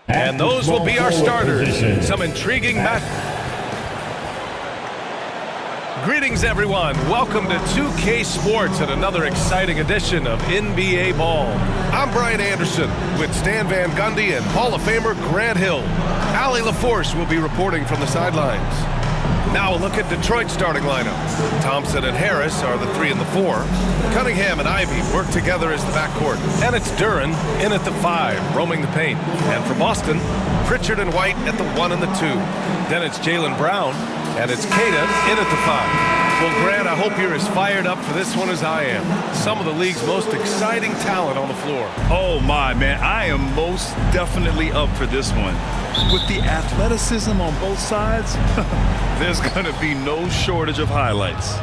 And those will be our starters. Some intriguing match. Greetings, everyone. Welcome to 2K Sports and another exciting edition of NBA Ball. I'm Brian Anderson with Stan Van Gundy and Hall of Famer Grant Hill. Allie LaForce will be reporting from the sidelines. Now a look at Detroit's starting lineup. Thompson and Harris are the 3 and the 4. Cunningham and Ivy work together as the backcourt. And it's Duren in at the 5, roaming the paint. And for Boston, Pritchard and White at the 1 and the 2. Then it's Jaylen Brown, and it's Kata in at the 5. Well, Grant, I hope you're as fired up for this one as I am. Some of the league's most exciting talent on the floor. Oh, my, man. I am most definitely up for this one. With the athleticism on both sides, there's going to be no shortage of highlights.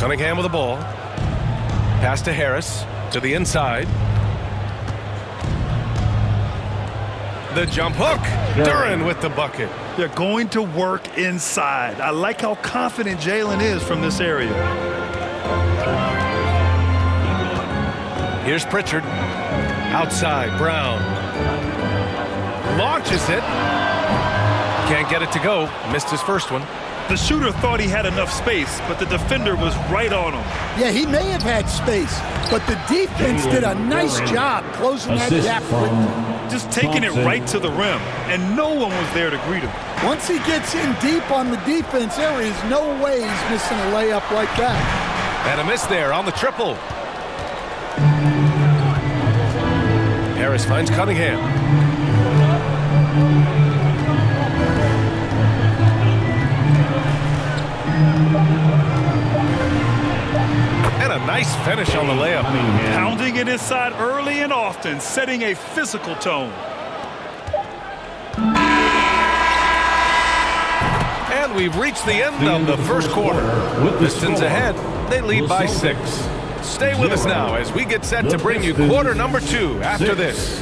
Cunningham with the ball. Pass to Harris, to the inside. The jump hook. Duren with the bucket. They're going to work inside. I like how confident Jaylen is from this area. Here's Pritchard. Outside, Brown. Launches it. Can't get it to go. Missed his first one. The shooter thought he had enough space, but the defender was right on him. Yeah, he may have had space, but the defense did a nice job closing that gap quickly. Just taking it right to the rim, and no one was there to greet him. Once he gets in deep on the defense, there is no way he's missing a layup like that. And a miss there on the triple. Harris finds Cunningham. And a nice finish on the layup. Pounding it inside early and often, setting a physical tone. And we've reached the end of the first quarter. Pistons ahead. They lead by 6. Stay with us now as we get set to bring you quarter number 2 after this.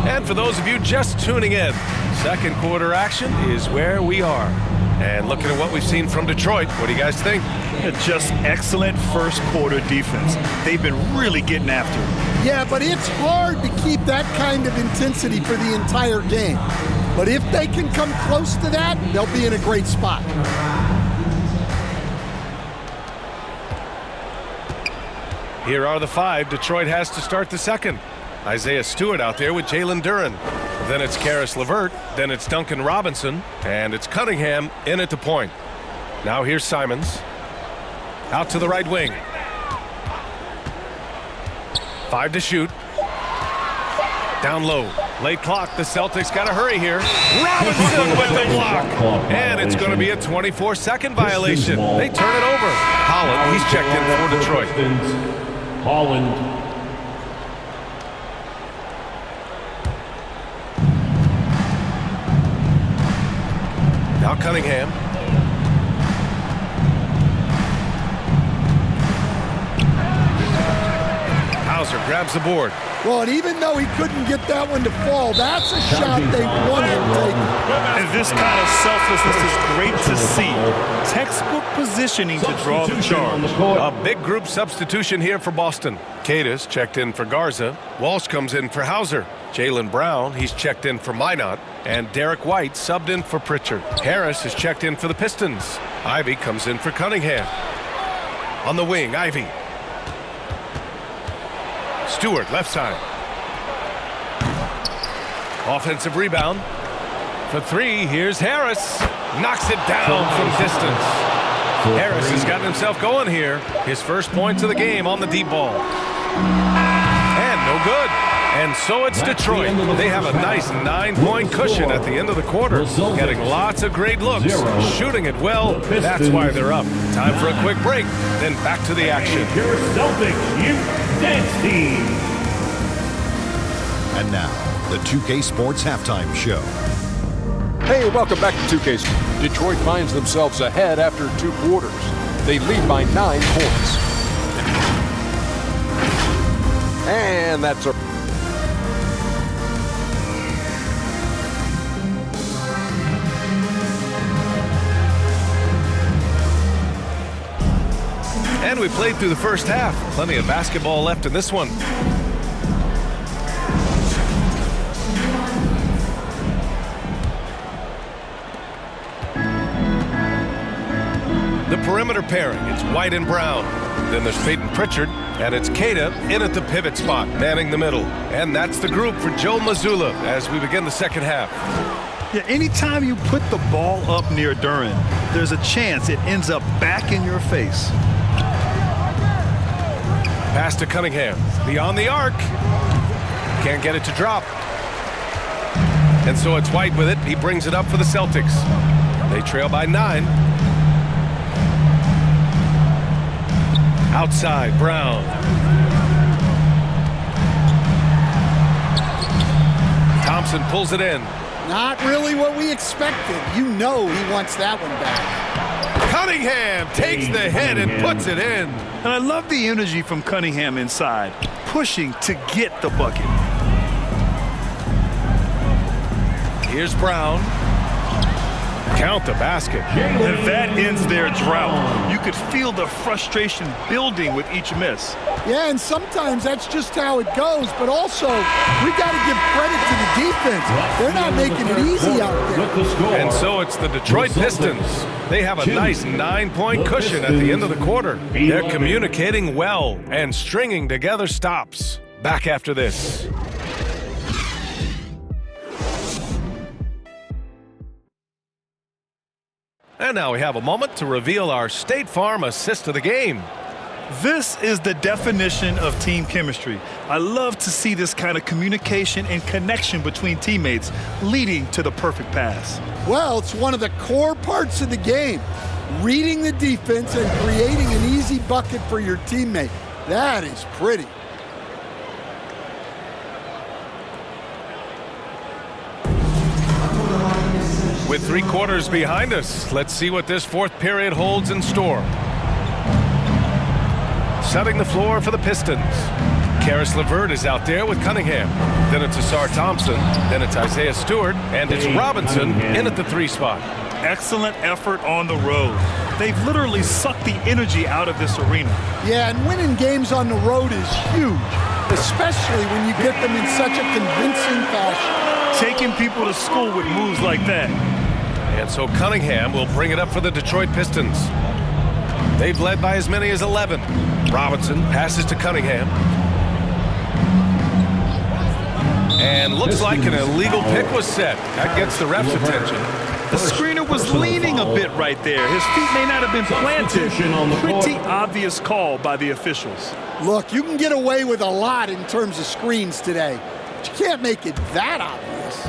And for those of you just tuning in, second quarter action is where we are. And looking at what we've seen from Detroit, what do you guys think? Just excellent first quarter defense. They've been really getting after it. Yeah, but it's hard to keep that kind of intensity for the entire game. But if they can come close to that, they'll be in a great spot. Here are the 5 Detroit has to start the second. Isaiah Stewart out there with Jalen Duren. Then it's Karis LeVert. Then it's Duncan Robinson. And it's Cunningham in at the point. Now here's Simons. Out to the right wing. 5 to shoot. Down low. Late clock. The Celtics got to hurry here. Robinson with the block. And it's going to be a 24-second violation. They turn it over. Holland, he's checked in for Detroit. Holland. Now Cunningham. Hauser grabs the board. Well, and even though he couldn't get that one to fall, that's a shot they wanted to take. And this kind of selflessness is great to see. Textbook positioning to draw the charge. A big group substitution here for Boston. Kata's checked in for Garza. Walsh comes in for Hauser. Jaylen Brown, he's checked in for Minot. And Derek White subbed in for Pritchard. Harris is checked in for the Pistons. Ivy comes in for Cunningham. On the wing, Ivy. Stewart, left side. Offensive rebound. For 3, here's Harris. Knocks it down from distance. Harris has gotten himself going here. His first points of the game on the deep ball. And no good. And so it's Detroit. They have a nice 9-point cushion at the end of the quarter. Getting lots of great looks. Shooting it well. That's why they're up. Time for a quick break. Then back to the action. Your Celtics, you dance team. And now, the 2K Sports Halftime Show. Hey, welcome back to 2K Sports. Detroit finds themselves ahead after 2 quarters. They lead by 9 points. And that's a... we played through the first half. Plenty of basketball left in this one. The perimeter pairing, it's White and Brown. Then there's Peyton Pritchard, and it's Keita in at the pivot spot, manning the middle. And that's the group for Joe Mazzulla as we begin the second half. Yeah, anytime you put the ball up near Duren, there's a chance it ends up back in your face. Pass to Cunningham, beyond the arc. Can't get it to drop. And so it's White with it. He brings it up for the Celtics. They trail by 9. Outside, Brown. Thompson pulls it in. Not really what we expected. You know he wants that one back. Cunningham takes the hit and puts it in. And I love the energy from Cunningham inside, pushing to get the bucket. Here's Brown. Count the basket. And that ends their drought. You could feel the frustration building with each miss. Yeah, and sometimes that's just how it goes, but also we got to give credit to the defense. They're not making it easy out there. And so it's the Detroit Pistons. They have a nice 9-point cushion at the end of the quarter. They're communicating well and stringing together stops. Back after this. And now we have a moment to reveal our State Farm assist of the game. This is the definition of team chemistry. I love to see this kind of communication and connection between teammates leading to the perfect pass. Well, it's one of the core parts of the game. Reading the defense and creating an easy bucket for your teammate. That is pretty. With 3 quarters behind us, let's see what this fourth period holds in store. Setting the floor for the Pistons. Karis LeVert is out there with Cunningham. Then it's Asar Thompson. Then it's Isaiah Stewart. And it's Robinson in at the 3 spot. Excellent effort on the road. They've literally sucked the energy out of this arena. Yeah, and winning games on the road is huge, especially when you get them in such a convincing fashion. Taking people to school with moves like that. And so Cunningham will bring it up for the Detroit Pistons. They've led by as many as 11. Robinson passes to Cunningham. And looks like an illegal pick was set. That gets the ref's attention. The screener was leaning a bit right there. His feet may not have been planted. Pretty obvious call by the officials. Look, you can get away with a lot in terms of screens today, but you can't make it that obvious.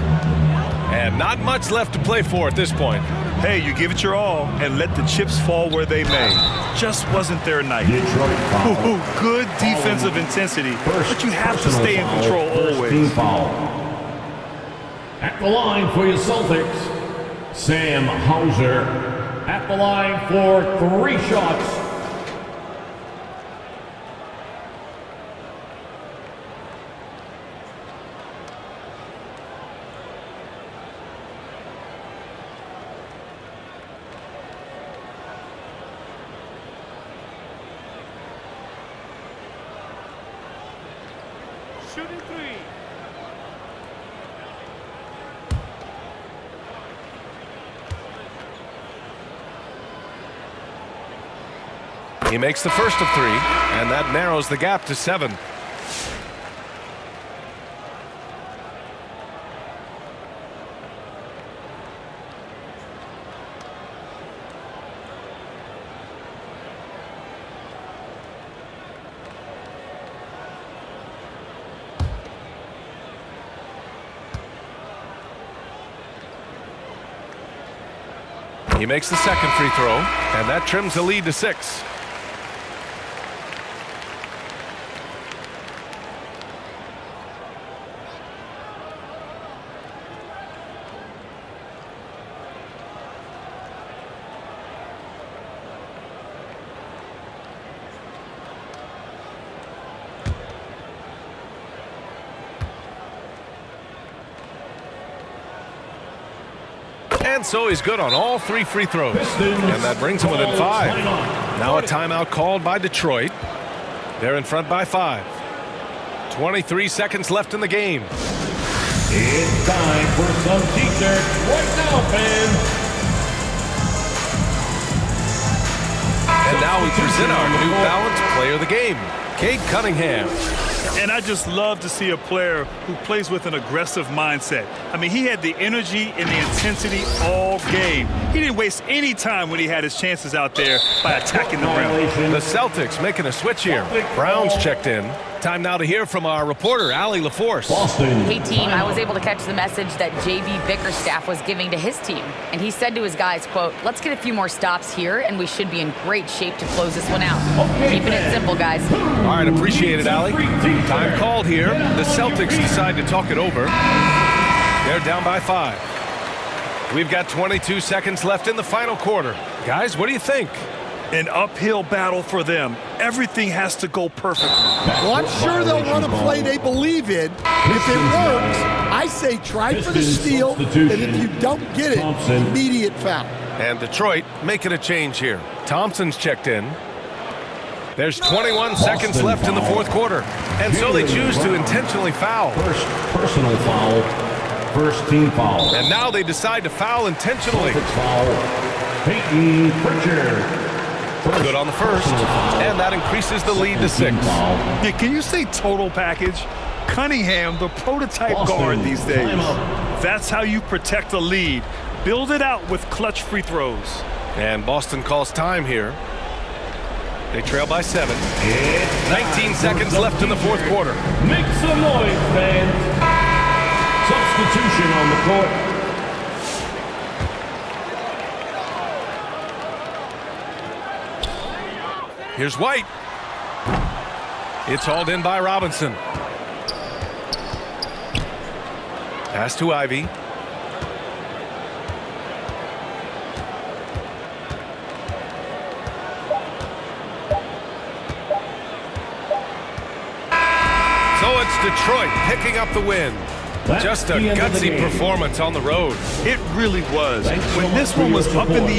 And not much left to play for at this point. Hey, you give it your all and let the chips fall where they may. Just wasn't their night. Ooh, good defensive intensity, but you have to stay in control always. At the line for your Celtics, Sam Hauser. At the line for 3 shots. Shooting 3. He makes the first of 3, and that narrows the gap to 7. He makes the second free throw, and that trims the lead to 6. And so he's good on all 3 free throws. And that brings him within 5. Now a timeout called by Detroit. They're in front by 5. 23 seconds left in the game. It's time for some t-shirts right now, fans. And now we present our New Balance Player of the Game, Cade Cunningham. And I just love to see a player who plays with an aggressive mindset. I mean, he had the energy and the intensity all game. He didn't waste any time when he had his chances out there by attacking the rim. The Celtics making a switch here. Brown's checked in. Time now to hear from our reporter, Allie LaForce. Boston. Hey, team, I was able to catch the message that J.V. Bickerstaff was giving to his team. And he said to his guys, quote, let's get a few more stops here, and we should be in great shape to close this one out. Keeping it simple, guys. All right, appreciate it, Allie. Time called here. The Celtics decide to talk it over. They're down by 5. We've got 22 seconds left in the final quarter. Guys, what do you think? An uphill battle for them. Everything has to go perfectly. Well, I'm sure they'll run a play they believe in. If it works, I say try for the steal, and if you don't get it, immediate foul. And Detroit making a change here. Thompson's checked in. There's 21 seconds left in the fourth quarter. And so they choose to intentionally foul. First personal foul. First team foul. And now they decide to foul intentionally. Celtics foul. Peyton Pritchard. Good on the first, and that increases the lead to 6. Yeah, can you say total package? Cunningham, the prototype Boston, guard these days. timeout. That's how you protect a lead. Build it out with clutch free throws. And Boston calls time here. They trail by 7. 19 seconds left in the fourth quarter. Make some noise, fans. Substitution on the court. Here's White. It's hauled in by Robinson. Pass to Ivy. So it's Detroit picking up the win. That's Just a the end of the gutsy game. performance on the road. It really was. Thanks so When much this for one your was up in the support.